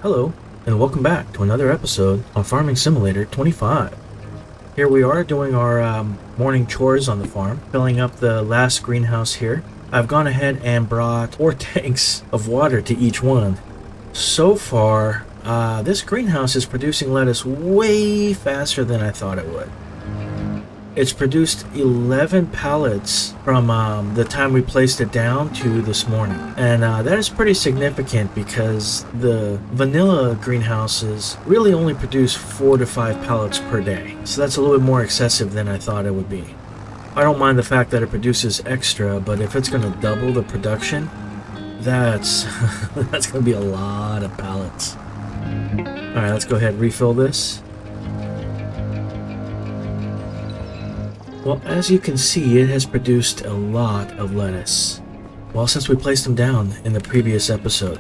Hello, and welcome back to another episode on Farming Simulator 25. Here we are doing our morning chores on the farm, filling up the last greenhouse here. I've gone ahead and brought 4 tanks of water to each one. So far, this greenhouse is producing lettuce way faster than I thought it would. It's produced 11 pallets from the time we placed it down to this morning. And that is pretty significant because the vanilla greenhouses really only produce 4 to 5 pallets per day. So that's a little bit more excessive than I thought it would be. I don't mind the fact that it produces extra, but if it's going to double the production, that's that's going to be a lot of pallets. Alright, let's go ahead and refill this. Well, as you can see, it has produced a lot of lettuce. Well, since we placed them down in the previous episode.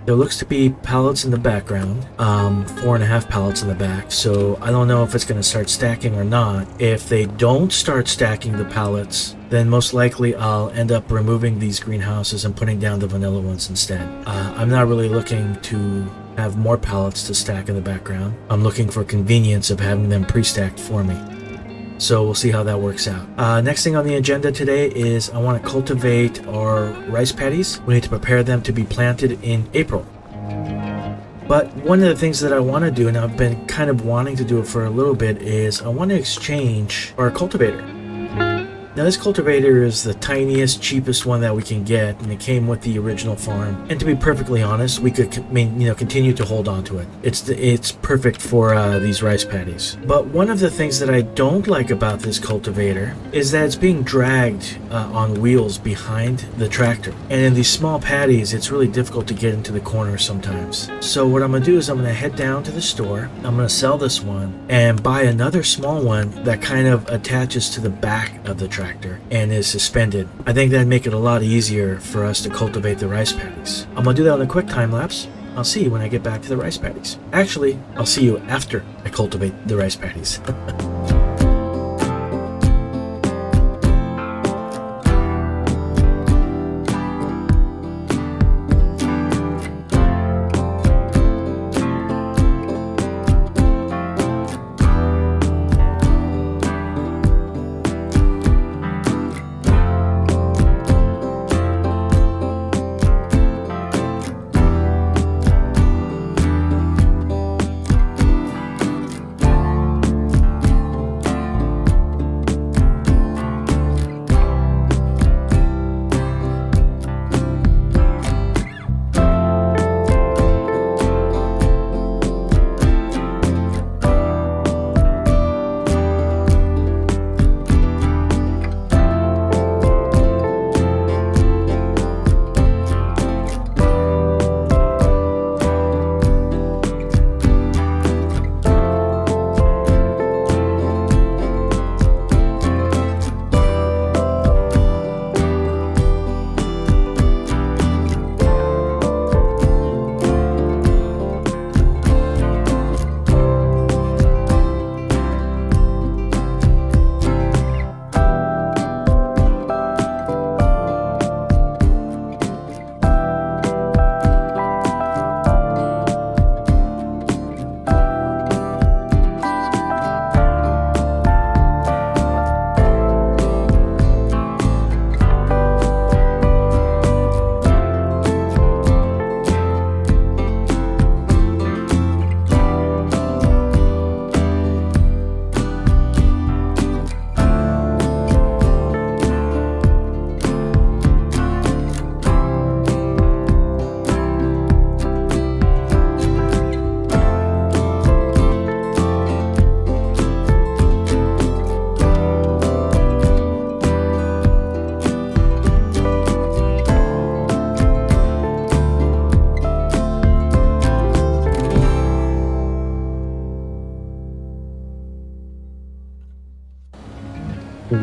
There looks to be pallets in the background, 4.5 pallets in the back, so I don't know if it's going to start stacking or not. If they don't start stacking the pallets, then most likely I'll end up removing these greenhouses and putting down the vanilla ones instead. I'm not really looking to have more pallets to stack in the background. I'm looking for convenience of having them pre-stacked for me. So we'll see how that works out. Next thing on the agenda today is I want to cultivate our rice paddies. We need to prepare them to be planted in April. But one of the things that I want to do, and I've been kind of wanting to do it for a little bit, is I want to exchange our cultivator. Now this cultivator is the tiniest, cheapest one that we can get, and it came with the original farm. And to be perfectly honest, we could continue to hold on to it. It's perfect for these rice paddies. But one of the things that I don't like about this cultivator is that it's being dragged on wheels behind the tractor. And in these small paddies, it's really difficult to get into the corners sometimes. So what I'm going to do is I'm going to head down to the store. I'm going to sell this one and buy another small one that kind of attaches to the back of the tractor and is suspended. I think that'd make it a lot easier for us to cultivate the rice paddies. I'm gonna do that in a quick time lapse. I'll see you when I get back to the rice paddies. Actually, I'll see you after I cultivate the rice paddies.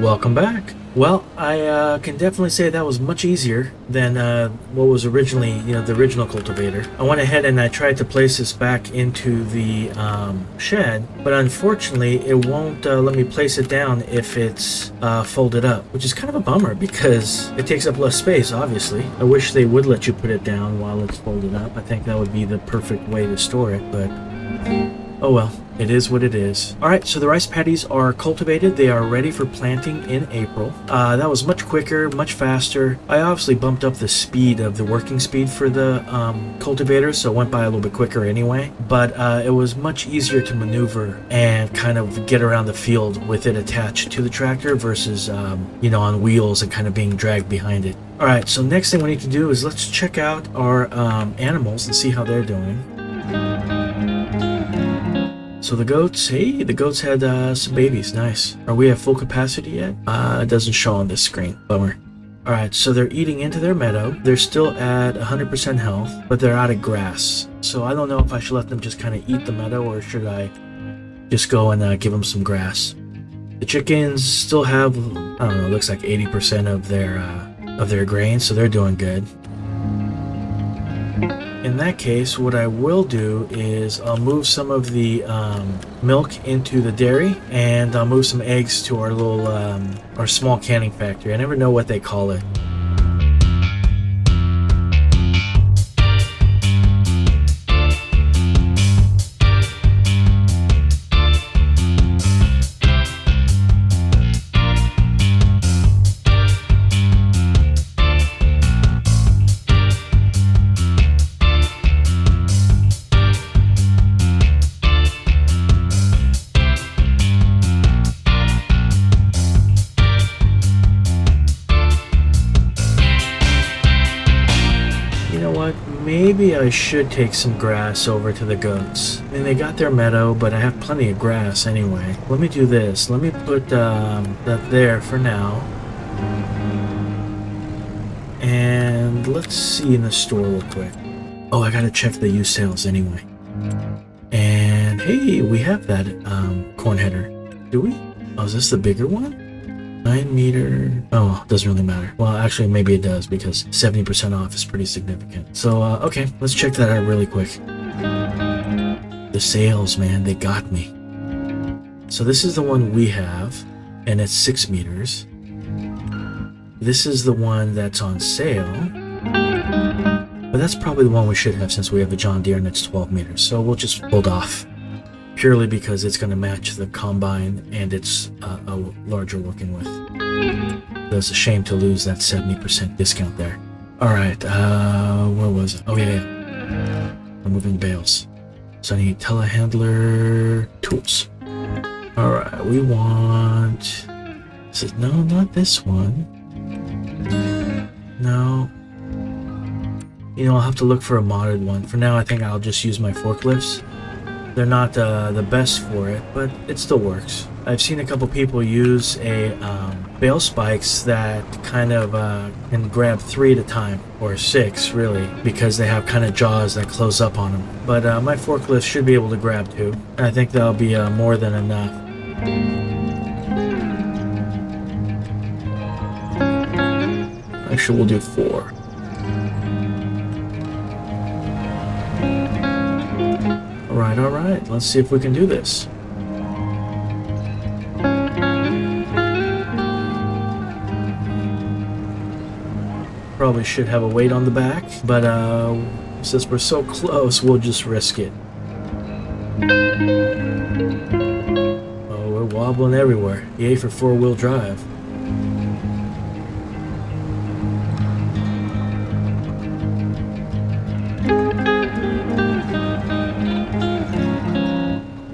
Welcome back. Well, I can definitely say that was much easier than what was originally, the original cultivator. I went ahead and I tried to place this back into the shed, but unfortunately it won't let me place it down if it's folded up, which is kind of a bummer because it takes up less space, obviously. I wish they would let you put it down while it's folded up. I think that would be the perfect way to store it, but oh well. It is what it is. Alright, so the rice paddies are cultivated. They are ready for planting in April. That was much quicker, much faster. I obviously bumped up the speed of the working speed for the cultivator, so it went by a little bit quicker anyway. But it was much easier to maneuver and kind of get around the field with it attached to the tractor versus, on wheels and kind of being dragged behind it. Alright, so next thing we need to do is let's check out our animals and see how they're doing. So the goats had some babies, nice. Are we at full capacity yet? It doesn't show on this screen, bummer. Alright, so they're eating into their meadow. They're still at 100% health, but they're out of grass. So I don't know if I should let them just kind of eat the meadow or should I just go and give them some grass. The chickens still have, I don't know, it looks like 80% of their grain, so they're doing good. In that case, what I will do is I'll move some of the milk into the dairy, and I'll move some eggs to our little, our small canning factory. I never know what they call it. Maybe I should take some grass over to the goats. I mean, they got their meadow, but I have plenty of grass anyway. Let me do this. Let me put that there for now. And let's see in the store real quick. Oh, I gotta check the used sales anyway. And hey, we have that corn header. Do we? Oh, is this the bigger one? 9 meter. Oh, doesn't really matter. Well, actually, maybe it does because 70% off is pretty significant. So, okay, let's check that out really quick. The sales, man, they got me. So this is the one we have, and it's 6 meters. This is the one that's on sale. But that's probably the one we should have since we have a John Deere and it's 12 meters. So we'll just hold off. Purely because it's going to match the combine and it's a larger working with. So it's a shame to lose that 70% discount there. Alright, where was it? Oh yeah. Removing bales. So I need telehandler tools. Alright, we want... No, not this one. No. I'll have to look for a modded one. For now, I think I'll just use my forklifts. They're not the best for it, but it still works. I've seen a couple people use a bale spikes that kind of can grab 3 at a time, or 6 really, because they have kind of jaws that close up on them. But my forklift should be able to grab 2. I think that'll be more than enough. Actually, we'll do 4. Alright, let's see if we can do this. Probably should have a weight on the back, but since we're so close, we'll just risk it. Oh, we're wobbling everywhere. Yay for 4-wheel drive.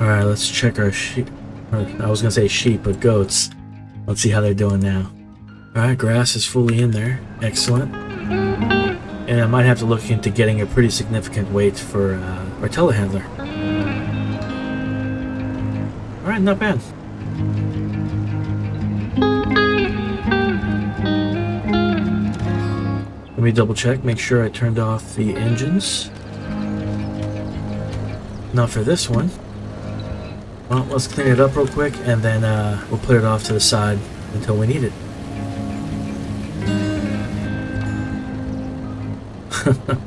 Alright, let's check our sheep. I was gonna say sheep, but goats. Let's see how they're doing now. Alright, grass is fully in there. Excellent. And I might have to look into getting a pretty significant weight for our telehandler. Alright, not bad. Let me double check, make sure I turned off the engines. Not for this one. Well, let's clean it up real quick, and then we'll put it off to the side. until we need it.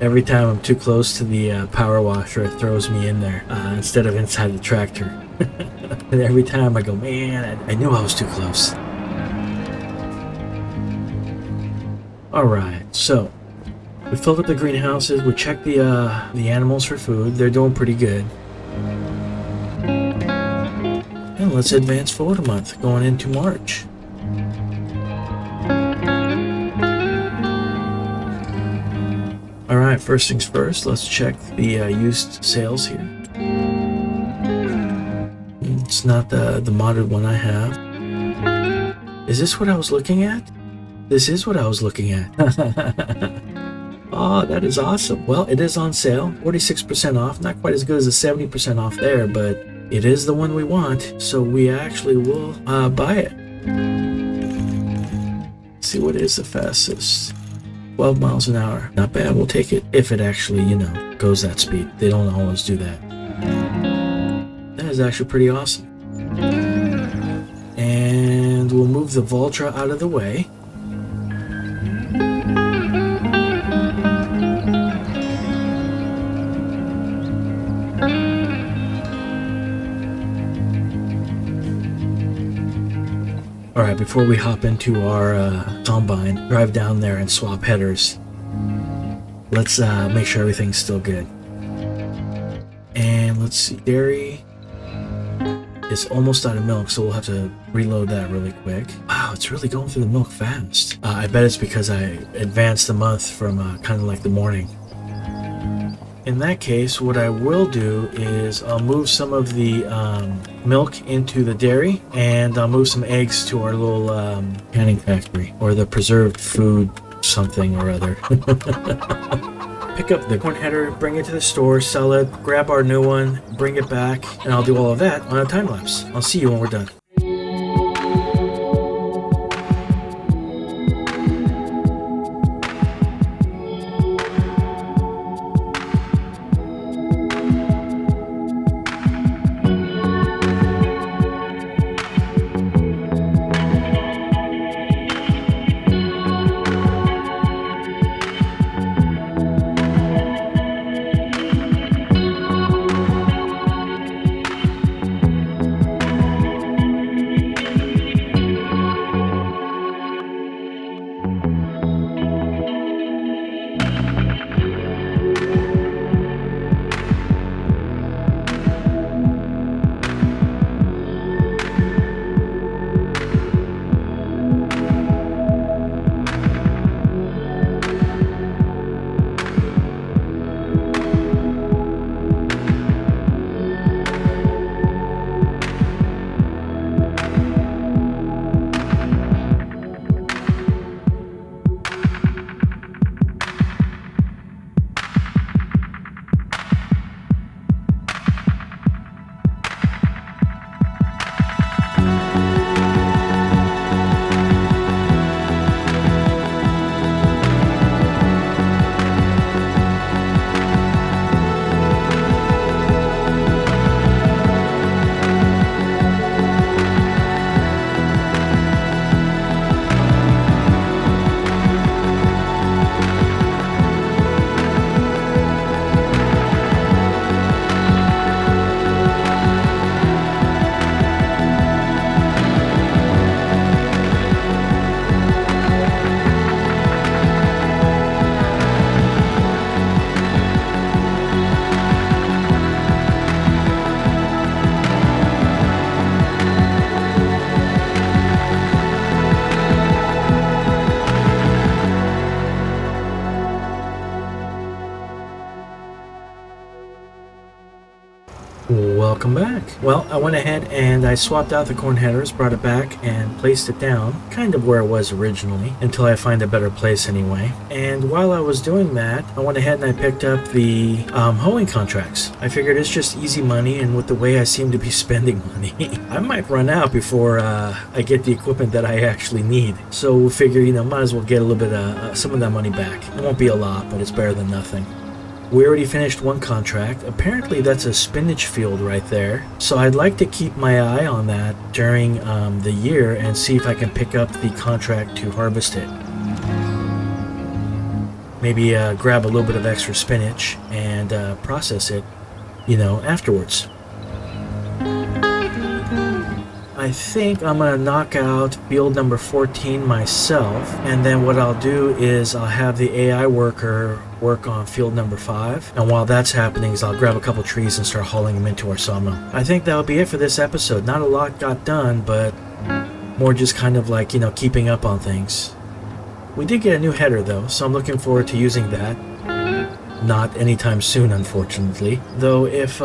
Every time I'm too close to the power washer, it throws me in there instead of inside the tractor. And every time I go, man, I knew I was too close. Alright, so we filled up the greenhouses, we checked the animals for food. They're doing pretty good. And let's advance forward a month, going into March. Alright, first things first, let's check the used sales here. It's not the modded one I have. Is this what I was looking at? This is what I was looking at. Oh, that is awesome. Well, it is on sale, 46% off. Not quite as good as the 70% off there, but it is the one we want, so we actually will buy it. Let's see what is the fastest. 12 miles an hour. Not bad, we'll take it. If it actually, you know, goes that speed. They don't always do that. That is actually pretty awesome. And we'll move the Valtra out of the way. Alright, before we hop into our combine, drive down there and swap headers. Let's make sure everything's still good. And let's see, dairy is almost out of milk, so we'll have to reload that really quick. Wow, it's really going through the milk fast. I bet it's because I advanced the month from kind of like the morning. In that case, what I will do is I'll move some of the milk into the dairy, and I'll move some eggs to our little canning factory, or the preserved food something or other. Pick up the corn header, bring it to the store, sell it, grab our new one, bring it back, and I'll do all of that on a time lapse. I'll see you when we're done. Welcome back. Well, I went ahead and I swapped out the corn headers, brought it back, and placed it down, kind of where it was originally, until I find a better place anyway. And while I was doing that, I went ahead and I picked up the hoeing contracts. I figured it's just easy money, and with the way I seem to be spending money, I might run out before I get the equipment that I actually need. So we'll figure, might as well get a little bit of some of that money back. It won't be a lot, but it's better than nothing. We already finished one contract. Apparently that's a spinach field right there. So I'd like to keep my eye on that during the year and see if I can pick up the contract to harvest it. Maybe grab a little bit of extra spinach and process it, afterwards. I think I'm going to knock out field number 14 myself, and then what I'll do is I'll have the AI worker work on field number 5, and while that's happening is I'll grab a couple trees and start hauling them into our sawmill. I think that'll be it for this episode. Not a lot got done, but more just kind of like, keeping up on things. We did get a new header though, so I'm looking forward to using that. Not anytime soon, unfortunately. Though if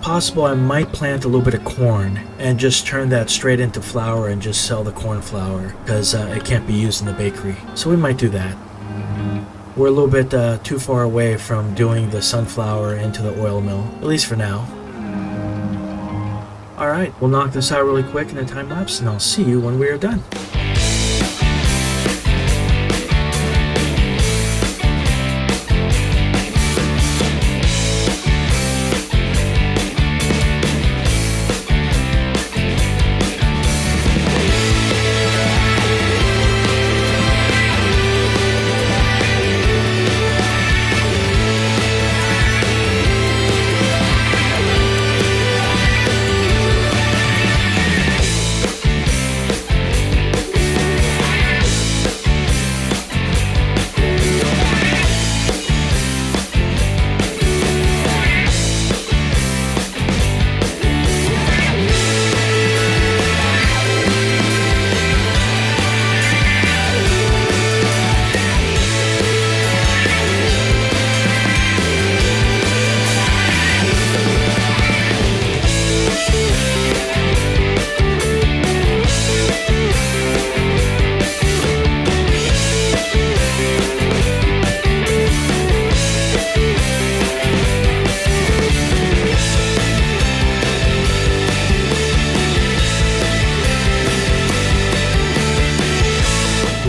possible, I might plant a little bit of corn and just turn that straight into flour and just sell the corn flour, because it can't be used in the bakery. So we might do that. We're a little bit too far away from doing the sunflower into the oil mill, at least for now. Alright, we'll knock this out really quick in a time lapse, and I'll see you when we are done.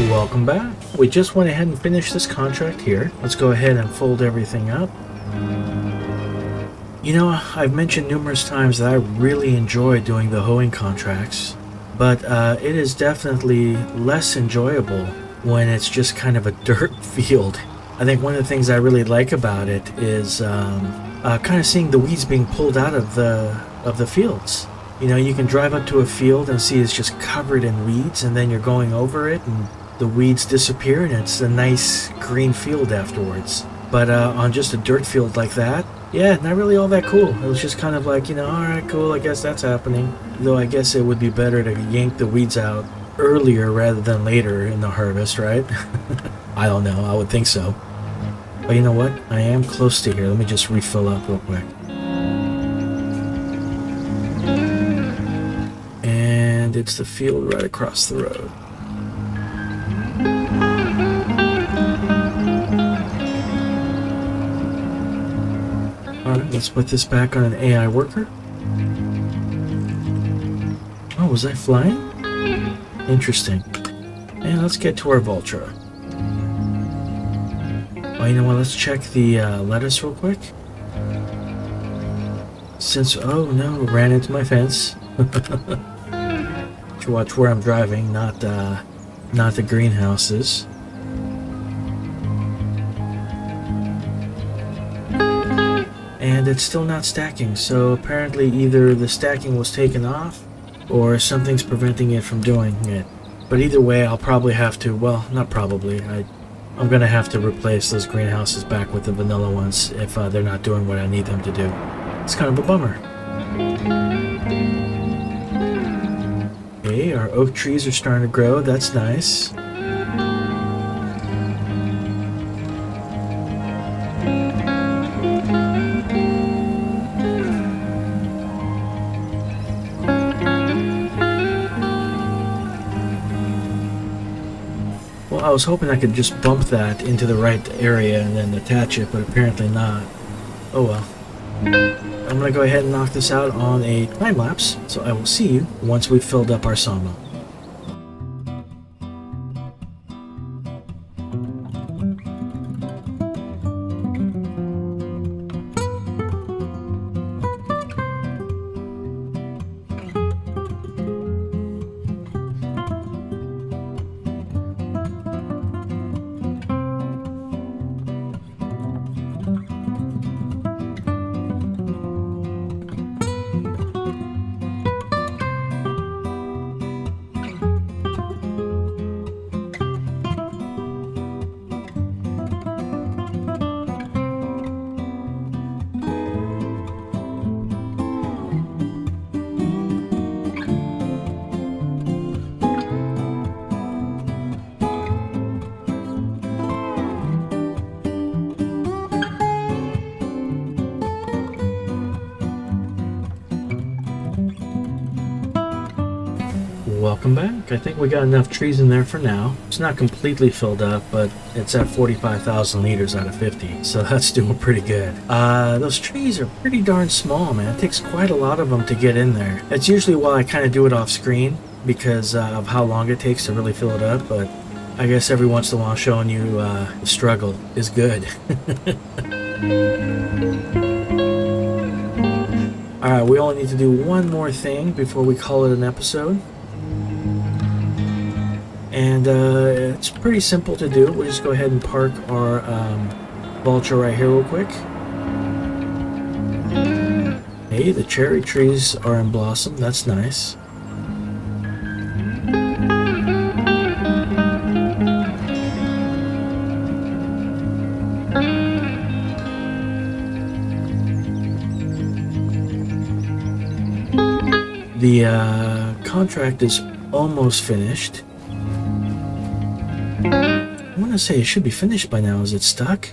Welcome back. We just went ahead and finished this contract here. Let's go ahead and fold everything up. I've mentioned numerous times that I really enjoy doing the hoeing contracts, but it is definitely less enjoyable when it's just kind of a dirt field. I think one of the things I really like about it is kind of seeing the weeds being pulled out of the fields. You can drive up to a field and see it's just covered in weeds, and then you're going over it and the weeds disappear and it's a nice green field afterwards. But on just a dirt field like that, yeah, not really all that cool. It was just kind of like, alright, cool, I guess that's happening. Though I guess it would be better to yank the weeds out earlier rather than later in the harvest, right? I don't know, I would think so. But you know what? I am close to here. Let me just refill up real quick. And it's the field right across the road. Alright, let's put this back on an AI worker. Oh, was I flying? Interesting. And let's get to our Voltra. Oh, you know what? Let's check the lettuce real quick. Oh no, ran into my fence. To watch where I'm driving, not the greenhouses. And it's still not stacking, so apparently either the stacking was taken off or something's preventing it from doing it. But either way, I'll probably have to, well, not probably, I'm gonna have to replace those greenhouses back with the vanilla ones if they're not doing what I need them to do. It's kind of a bummer. Okay, our oak trees are starting to grow, that's nice. Well, I was hoping I could just bump that into the right area and then attach it, but apparently not. Oh well. I'm gonna go ahead and knock this out on a time lapse, so I will see you once we've filled up our sawmill. welcome back. I think we got enough trees in there for now. It's not completely filled up, but it's at 45,000 liters out of 50, so that's doing pretty good. Those trees are pretty darn small, man. It takes quite a lot of them to get in there. That's usually why I kind of do it off screen, because of how long it takes to really fill it up, but I guess every once in a while showing you the struggle is good. Alright, we only need to do one more thing before we call it an episode. And it's pretty simple to do. We'll just go ahead and park our vulture right here real quick. Hey, the cherry trees are in blossom. That's nice. The contract is almost finished. I want to say it should be finished by now. Is it stuck?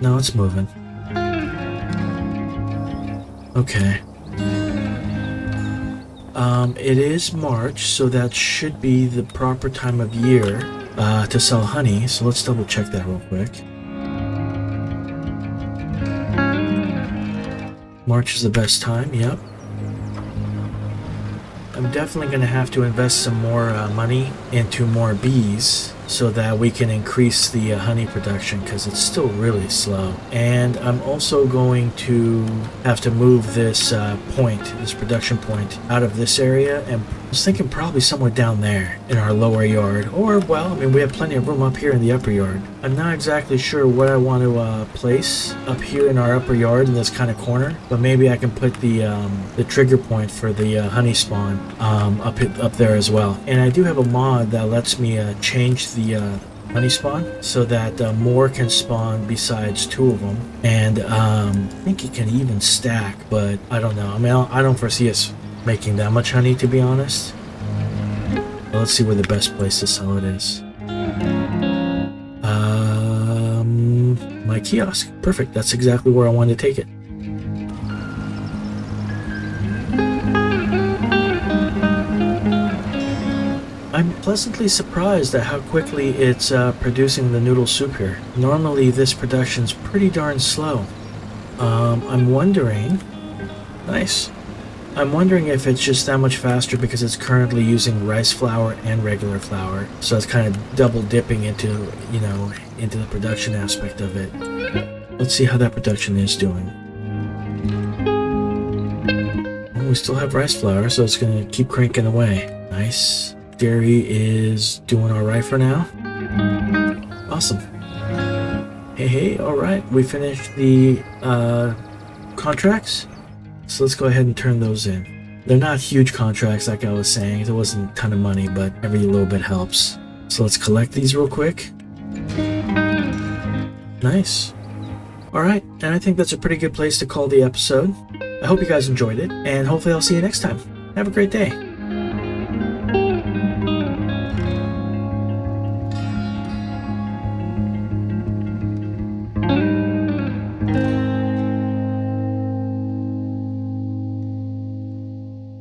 No, it's moving. Okay. It is March, so that should be the proper time of year to sell honey. So let's double check that real quick. March is the best time, yep. I'm definitely going to have to invest some more money into more bees so that we can increase the honey production, because it's still really slow. And I'm also going to have to move this this production point out of this area, and I was thinking probably somewhere down there in our lower yard, or, well, I mean, we have plenty of room up here in the upper yard. I'm not exactly sure what I want to place up here in our upper yard in this kind of corner, but maybe I can put the trigger point for the honey spawn up there as well. And I do have a mod that lets me change the honey spawn so that more can spawn besides 2 of them, and I think it can even stack, but I don't know. I mean, I don't foresee us making that much honey, to be honest. Well, let's see where the best place to sell it is. My kiosk. Perfect. That's exactly where I wanted to take it. I'm pleasantly surprised at how quickly it's producing the noodle soup here. Normally this production's pretty darn slow. I'm wondering... Nice. I'm wondering if it's just that much faster because it's currently using rice flour and regular flour. So it's kind of double dipping into, you know, into the production aspect of it. Let's see how that production is doing. Well, we still have rice flour, so it's going to keep cranking away. Nice. Dairy is doing alright for now. Awesome. Hey, alright. We finished the contracts. So let's go ahead and turn those in. They're not huge contracts like I was saying. There wasn't a ton of money, but every little bit helps. So let's collect these real quick. Nice. Alright, and I think that's a pretty good place to call the episode. I hope you guys enjoyed it, and hopefully I'll see you next time. Have a great day.